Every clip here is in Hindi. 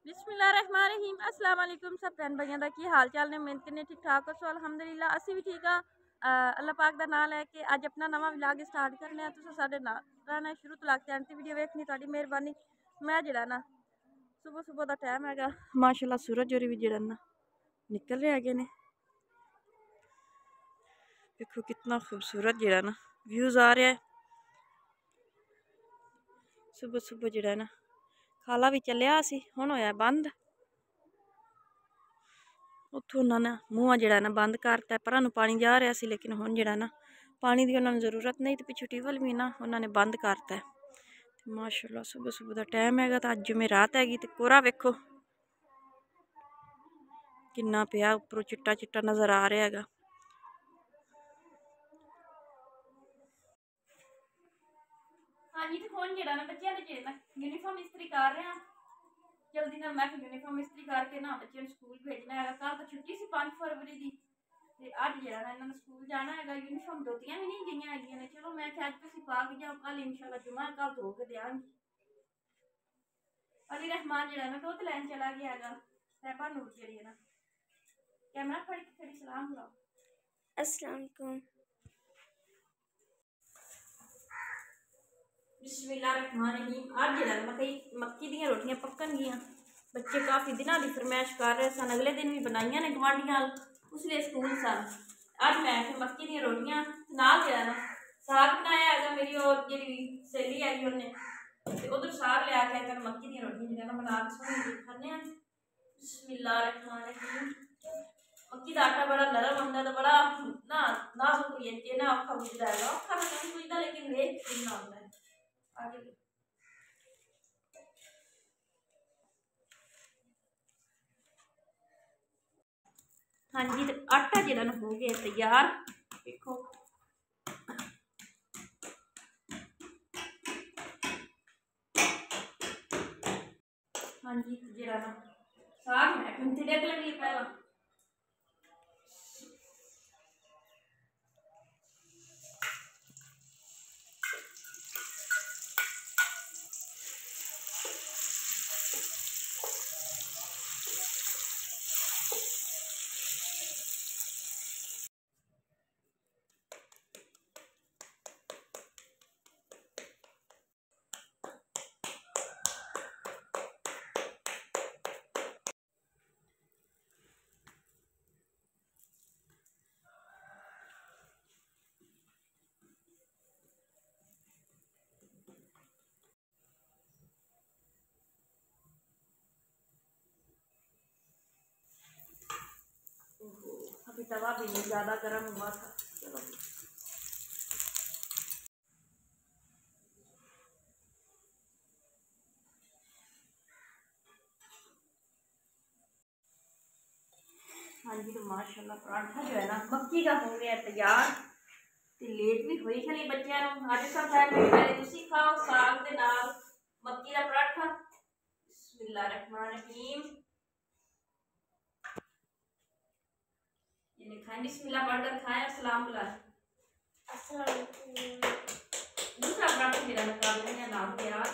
बिस्मिल्लाहिर्रहमानिर्रहीम अस्सलाम वालेकुम सब भैन भाइयों का की हाल चाल ने मेहनत ने ठीक ठाक हो सो अलहमदुलिल्लाह असी भी ठीक हाँ। अल्लाह पाक का नाम है कि अज अपना नवा व्लॉग स्टार्ट करने तुम साढ़े नाल रहना शुरू तो लगते हैं वीडियो वेखनी तुहाडी मेहरबानी। मैं जरा ना सुबह सुबह का टाइम है माशाल्लाह सूरज होरी भी जरा ना निकल रहे है ने देखो कितना खूबसूरत जरा ना व्यूज आ रहा है। सुबह सुबह जरा ना खाला भी चलिया सी हुण होया बंद उत्थों उन्होंने मूँह जरा ना बंद करता परा पानी जा रहा सी लेकिन हुण जरा ना पानी की उन्होंने जरूरत नहीं तो पिछू ट्यूबवेल भी ना उन्होंने बंद करता है। माशाल्लाह सुबह सुबह का टाइम है तो अज में रात हैगी तो कोहरा वेखो किन्ना पिया उपरों चिट्टा चिट्टा नज़र आ रहा है। हाँ जी तो हुण जरा ना बच्चों के यूनीफॉर्म इस्त्री कर रहे हैं जल्दी ना मैं यूनीफॉर्म इस्त्री करके ना बच्चों स्कूल भेजना है। कल तो छुट्टी सी 5 फरवरी की अज जरा इन्होंने स्कूल जाना है यूनीफॉर्म धोतियां भी नहीं गई है ने चलो मैं क्या अज तुम पा के जाओ कल इंशाल्लाह जुमा कल धो के देंगी। अली रहमान जरा ना दुध लैन चला गया है सैबा नूर जी ना कैमरा फड़ी खड़ी सलाम बुलाओ अस्सलाम वालेकुम। बिस्मिल्लाहिर्रहमानिर्रहीम आज जरा मक्की दी रोटियां पकन गियां बच्चे काफ़ी दिनों की फरमाइश कर रहे सन अगले दिन भी बनाइया ने गवांढियां उसलिए स्कूल सन अज मैं फिर मक्की दी रोटियां नाल जरा ना साग बनाया है मेरी और जी सहेली आई उन्हें उधर साग लिया के कर मक्की दी रोटियां जरा बना के सोहनी खाने। बिस्मिल्लाहिर्रहमानिर्रहीम मक्की का आटा बड़ा नरम होंगे तो बड़ा ना नाजुक होइए ना औखा बुझता है औखा तो नहीं बुझता लेकिन वेस्ट कितना होता है आगे। हाँ जी तो आटा जरा हो गया तैयार देखो हाँ जी जरा ना साग मैं कुंती देख लगी पहला अभी तवा भी नहीं ज़्यादा गर्म हुआ था। चलो हाँ जी तो माशाल्लाह पराठा जो है ना मक्की का हो गया तैयार तो लेट भी हुई खली बच्चों अज सब पहले तुसी खाओ साग के नाल मक्की का पराठा। बिस्मिल्लाहिर्रहमानिर्रहीम ये खाए बिस्मिल्लाह पढ़कर खाए सलाम बुला दूसरा पराठा मेरा निकाल लेंगे नाम यार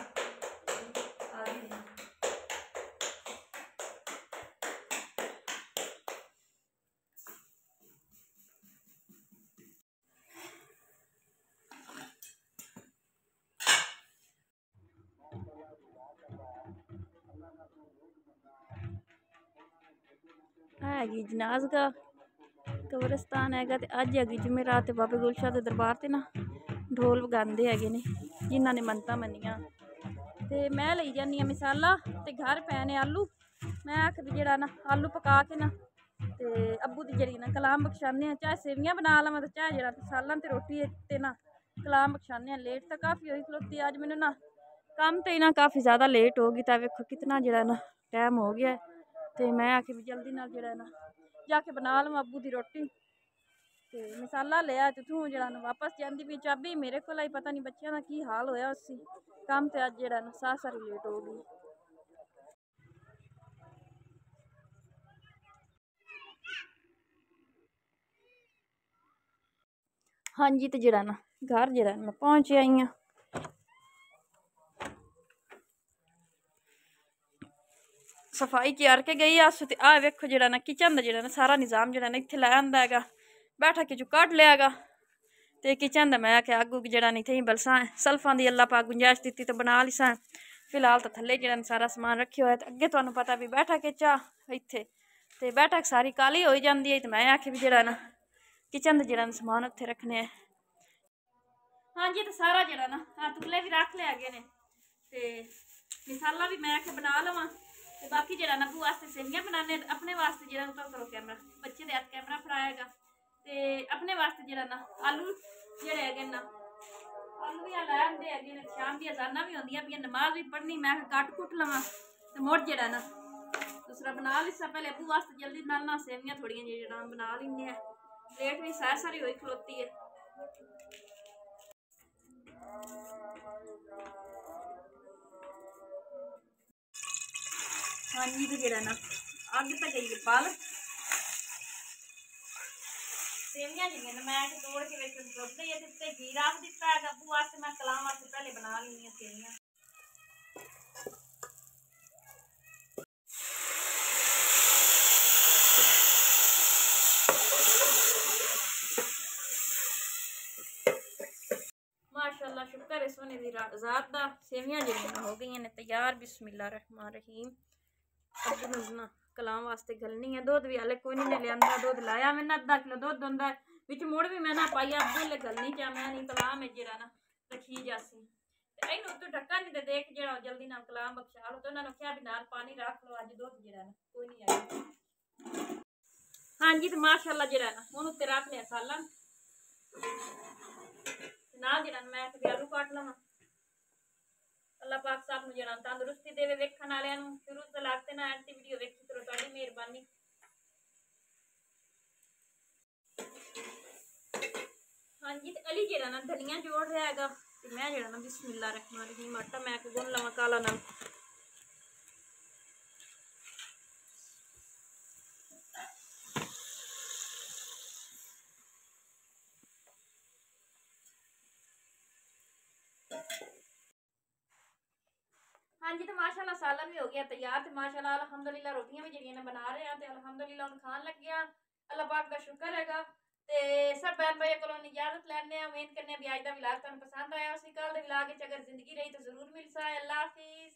हैगी जनाज का कब्रस्तान है अज हैगी जुमेरात बाबे गुलशाह के दरबार से ना ढोल वगाते है ने जिन्हों ने मनता मनिया तो मैं ली जानी मसाला तो घर पैने आलू मैं आखदी जरा ना आलू पका के ना तो अब्बू की जरी ना कलाम बख्शाने चाहे सेवियां बना लवां तो चाहे जरा सालन तो रोटी ते ना कलाम बख्शाने लेट तो काफ़ी हुई खलोती अज मैंने ना काम तो ना काफ़ी ज़्यादा लेट होगी तो वेखो कितना जरा ना टाइम हो गया तो मैं आखिर भी जल्दी ना जरा ना जाके बना लवां अब्बू की रोटी तो मसाला लिया तो तू जरा वापस जाती भी चाबी मेरे को पता नहीं बच्चों का की हाल होया उसी काम तो अज जरा सारी लेट हो गई। हाँ जी तो जरा ना घर जरा मैं पहुँच आई हाँ सफाई करके गई अस ते आ वेखो जेड़ा ना किचन दा जेड़ा ना सारा निज़ाम जेड़ा ना इत्थे लै आंदा हैगा बैठा के जो कड्ढ लिया गा ते किचन दा मैं आखेआ अग्गू जेड़ा नहीं थी बलसा सल्फां दी अल्लाह पाक गुंजाइश दित्ती तो बना ली सां फिलहाल तो थल्ले जेड़ा सारा समान रखे हुआ है अगे तुहानू पता भी बैठा के चाह इत्थे ते बैठक सारी काली हो जाती है तो मैं आखे भी जेड़ा ना किचन दा जेड़ा समान उत्थे रखने हाँ जी तो सारा जेड़ा ना तुगले भी रख ले गए ने ते मिसाला भी मैं आखे बना लवां ते बाकी जेड़ा ना अब्बू वास्ते सेवियां बनाने अपने वास्ते जेड़ा उपर करो कैमरा बच्चे दे हत्थ कैमरा फड़ाएगा ते अपने वास्ते जेड़ा ना आलू जेड़े है ना आलू भी लै आंदे है शाम दी अजाना भी होंदियां भी नमाज भी पढ़नी मैं कट कुट लवां ते मुड़ जेड़ा ना दूसरा बना लिसा पहले अब्बू वास्ते जल्दी ना सेवियां थोड़ियां जेड़ा बना लैने प्लेट भी सारी सारी होई खलोती है। हाँ जी तो जेड़ा ना अग तक गई पाल सेवियां जी मैं तोड़ के दुध दिते घी रख दिता है अब्बू वास्ते मैं कलाम वास्ते पहले बना ली सेवियां। माशाअल्लाह शुक्र है सोने दी ज़ात दा सेवियां जेह्ड़ियां हो गई ने तैयार बिस्मिल्लाह रहमान रहीम। अब्बू ना कलाम वास्ते गलनी है दुध भी हाले कोई नहीं लिया दुध लाया मैंने अद्धा किलो दुध होंदा बिच मुड़ भी मैं ना पाइया अब्बू ले गलनी चाह मैं नहीं कलाम है जेड़ा ना रखी जासी ते इनु तो ढक्का नहीं ते देख जेड़ा जल्दी ना कलाम बख्शा लो तो उन्होंने क्या भी नाल पानी रख लो अज दुध जेड़ा ना कोई नहीं आई। हाँ जी तो माशाअल्लाह जेड़ा ना हुन उत्ते रख लिया सालन ना जेड़ा मैं आलू काट लवां अल्लाह पाक साहब नूं जेड़ा तंदुरुस्ती देवे वेखण वालियां नूं शुरू तो लगते ना एंड वीडियो वेखी करो तुहाडी मेहरबानी। हाँ जी तो अली जेड़ा ना धनिया जोड़ रहा हैगा ते मैं जेड़ा ना बिस्मिल्लाह रहमान रहीम आटा मैं गुन लवां काला नाल। हाँ जी तो माशाल्लाह सालन भी हो गया तैयार तो माशाल्लाह अल्हम्दुलिल्लाह रोटियां भी जड़ियां बना रहे हैं तो अल्हम्दुलिल्लाह हम खान लगे हैं अल्लाह पाक का शुक्र हैगा ते सब बहन भाइयों को इजाजत लैने उम्मीद करने भी अज का व्लॉग तुहानू पसंद आया उसी कल दे व्लॉग अगर जिंदगी रही तो जरूर मिल सा। अल्लाह हाफिज।